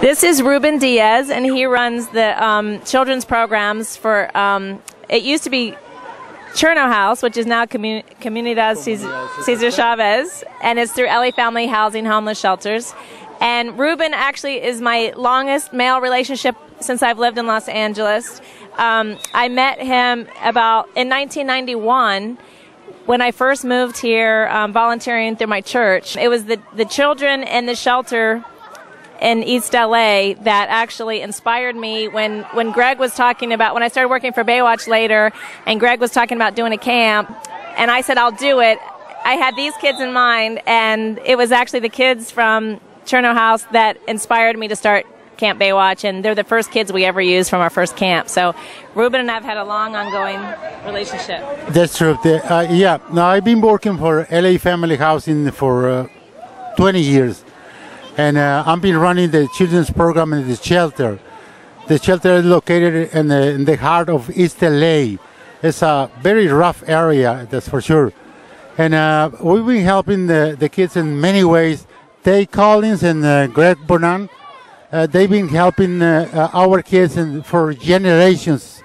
This is Ruben Diaz, and he runs the children's programs for, it used to be Cherno House, which is now Comunidad Cesar Chavez, and it's through LA Family Housing Homeless Shelters. And Ruben actually is my longest male relationship since I've lived in Los Angeles. I met him in 1991 when I first moved here, volunteering through my church. It was the children in the shelter in East LA that actually inspired me when Greg was talking about, when I started working for Baywatch later, and Greg was talking about doing a camp, and I said, I'll do it. I had these kids in mind, and it was actually the kids from Cherno House that inspired me to start Camp Baywatch, and they're the first kids we ever used from our first camp. So Ruben and I have had a long, ongoing relationship. That's true. Yeah, now I've been working for LA Family Housing for 20 years. And I've been running the children's program in the shelter. The shelter is located in the heart of East LA. It's a very rough area, that's for sure. And we've been helping the kids in many ways. Tay Collins and Greg Bonan, they've been helping our kids for generations.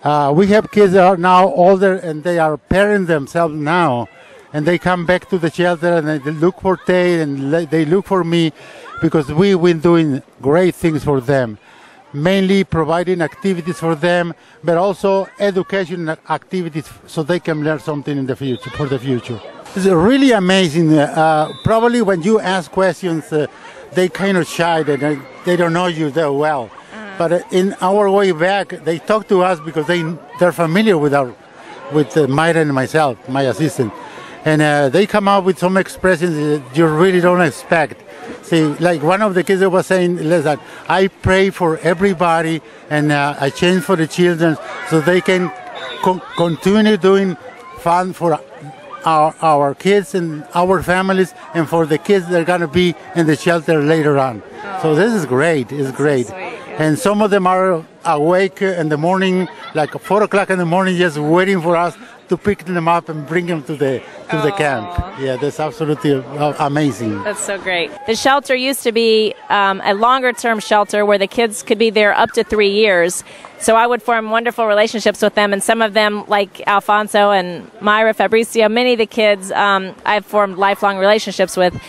We have kids that are now older and they are parents themselves now. And they come back to the shelter and they look for Tay and they look for me because we've been doing great things for them. Mainly providing activities for them, but also education activities so they can learn something in the future, for the future. It's really amazing. Probably when you ask questions, they kind of shy and they don't know you that well. But in our way back, they talk to us because they're familiar with Myra and myself, my assistant. And they come out with some expressions that you really don't expect. See, like one of the kids that was saying, that I pray for everybody and I change for the children so they can continue doing fun for our kids and our families and for the kids that are going to be in the shelter later on. Oh. So this is great. It's great. So sweet, yeah. And some of them are awake in the morning, like 4 o'clock in the morning, just waiting for us to pick them up and bring them to the camp. Yeah, that's absolutely amazing. That's so great. The shelter used to be a longer-term shelter where the kids could be there up to 3 years. So I would form wonderful relationships with them, and some of them, like Alfonso and Myra, Fabricio, many of the kids I've formed lifelong relationships with.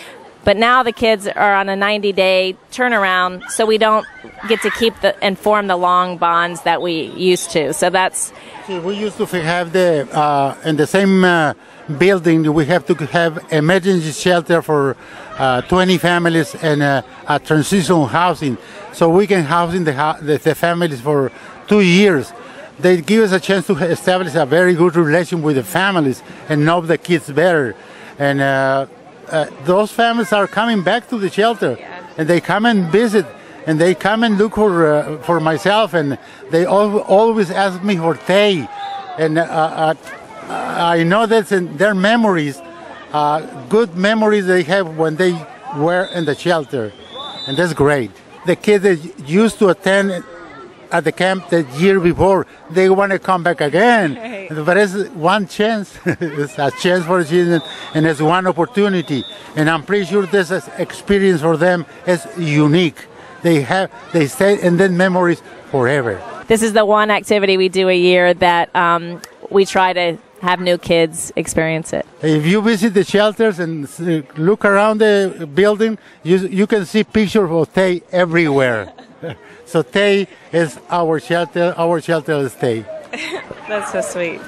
But now the kids are on a 90-day turnaround, so we don't get to keep and form the long bonds that we used to. So that's... We used to have in the same building, we have to have emergency shelter for 20 families and a transitional housing. So we can house in the families for 2 years. They give us a chance to establish a very good relation with the families and know the kids better. And those families are coming back to the shelter, and they come and visit, and they come and look for myself, and they always ask me for Tay, and I know that's in their memories, good memories they have when they were in the shelter, and that's great. The kids that used to attend at the camp the year before, they want to come back again. Right. But it's one chance. It's a chance for the children, and it's one opportunity. And I'm pretty sure this experience for them is unique. They stay in their memories forever. This is the one activity we do a year that we try to have new kids experience it. If you visit the shelters and look around the building, you can see pictures of Tay everywhere. So Tay is our shelter is Tay. That's so sweet.